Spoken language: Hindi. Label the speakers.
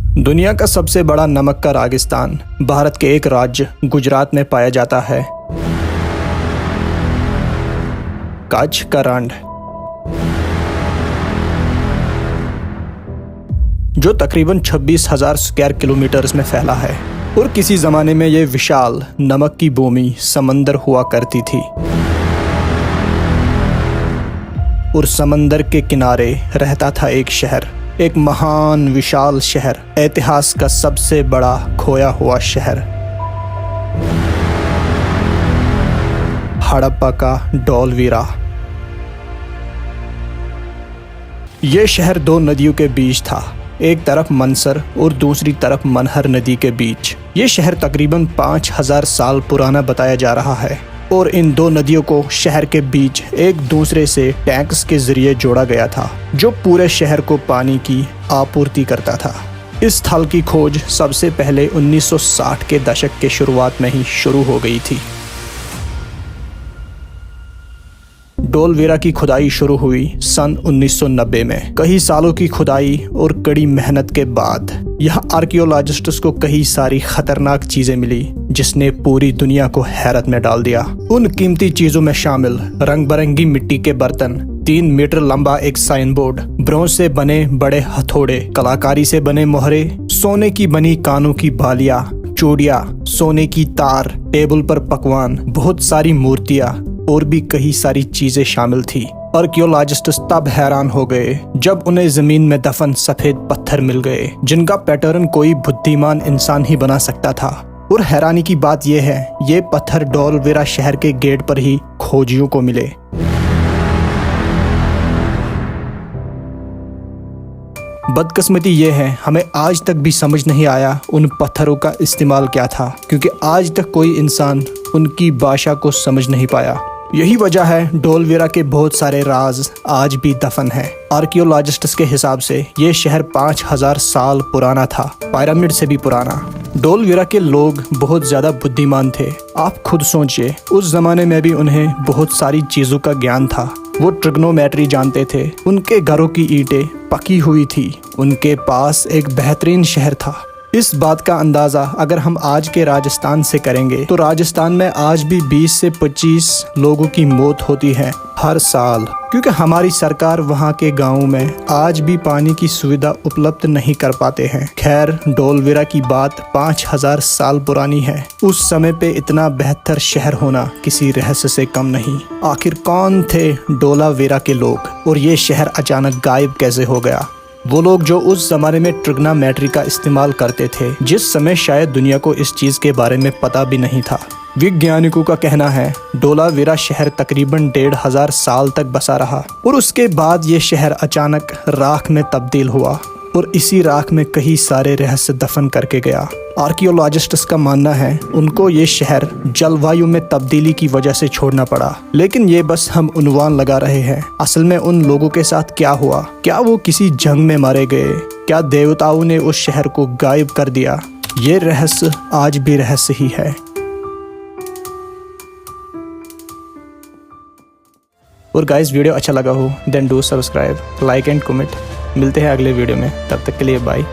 Speaker 1: दुनिया का सबसे बड़ा नमक का रेगिस्तान भारत के एक राज्य गुजरात में पाया जाता है। कच्छ का रण, जो तकरीबन 26,000 स्क्वायर किलोमीटर में फैला है और किसी जमाने में यह विशाल नमक की भूमि समंदर हुआ करती थी और समंदर के किनारे रहता था एक शहर, एक महान विशाल शहर, इतिहास का सबसे बड़ा खोया हुआ शहर, हड़प्पा का धोलावीरा। यह शहर दो नदियों के बीच था, एक तरफ मनसर और दूसरी तरफ मनहर नदी के बीच। ये शहर तकरीबन 5,000 साल पुराना बताया जा रहा है और इन दो नदियों को शहर के बीच एक दूसरे से टैंक्स के जरिए जोड़ा गया था, जो पूरे शहर को पानी की आपूर्ति करता था। इस स्थल की खोज सबसे पहले 1960 के दशक के शुरुआत में ही शुरू हो गई थी। धोलावीरा की खुदाई शुरू हुई सन 1990 में। कई सालों की खुदाई और कड़ी मेहनत के बाद यहाँ आर्कियोलॉजिस्ट्स को कई सारी खतरनाक चीजें मिली, जिसने पूरी दुनिया को हैरत में डाल दिया। उन कीमती चीजों में शामिल रंग बिरंगी मिट्टी के बर्तन, 3 मीटर लंबा एक साइन बोर्ड, ब्रोंज से बने बड़े हथौड़े, कलाकारी से बने मोहरे, सोने की बनी कानों की बालियां, चूड़ियां, सोने की तार, टेबल पर पकवान, बहुत सारी मूर्तियां और भी कई सारी चीजें शामिल थी। आर्कियोलॉजिस्ट्स तब हैरान हो गए जब उन्हें जमीन में दफन सफेद पत्थर मिल गए, जिनका पैटर्न कोई बुद्धिमान इंसान ही बना सकता था। और हैरानी की बात यह है, ये पत्थर धोलावीरा शहर के गेट पर ही खोजियों को मिले। बदकिस्मती ये है, हमें आज तक भी समझ नहीं आया उन पत्थरों का इस्तेमाल क्या था, क्योंकि आज तक कोई इंसान उनकी भाषा को समझ नहीं पाया। यही वजह है धोलावीरा के बहुत सारे राज आज भी दफन हैं। आर्कियोलॉजिस्ट्स के हिसाब से ये शहर 5,000 साल पुराना था, पिरामिड से भी पुराना। धोलावीरा के लोग बहुत ज्यादा बुद्धिमान थे। आप खुद सोचिए, उस जमाने में भी उन्हें बहुत सारी चीजों का ज्ञान था। वो ट्रिग्नोमेट्री जानते थे, उनके घरों की ईंटें पकी हुई थी, उनके पास एक बेहतरीन शहर था। इस बात का अंदाजा अगर हम आज के राजस्थान से करेंगे तो राजस्थान में आज भी 20 से 25 लोगों की मौत होती है हर साल, क्योंकि हमारी सरकार वहां के गांवों में आज भी पानी की सुविधा उपलब्ध नहीं कर पाते हैं। खैर, धोलावीरा की बात 5,000 साल पुरानी है। उस समय पे इतना बेहतर शहर होना किसी रहस्य से कम नहीं। आखिर कौन थे धोलावीरा के लोग और ये शहर अचानक गायब कैसे हो गया? वो लोग जो उस जमाने में ट्रिग्नोमेट्री का इस्तेमाल करते थे, जिस समय शायद दुनिया को इस चीज के बारे में पता भी नहीं था। वैज्ञानिकों का कहना है धोलावीरा शहर तकरीबन 1,500 साल तक बसा रहा और उसके बाद ये शहर अचानक राख में तब्दील हुआ और इसी राख में कई सारे रहस्य दफन करके गया। आर्कियोलॉजिस्ट्स का मानना है उनको ये शहर जलवायु में तब्दीली की वजह से छोड़ना पड़ा, लेकिन ये बस हम उन्वान लगा रहे हैं। असल में उन लोगों के साथ क्या हुआ? क्या वो किसी जंग में मारे गए? क्या देवताओं ने उस शहर को गायब कर दिया? ये रहस्य आज भी रहस्य ही है। और गाइस, वीडियो अच्छा लगा हो then do subscribe, like and comment. मिलते हैं अगले वीडियो में, तब तक के लिए बाय।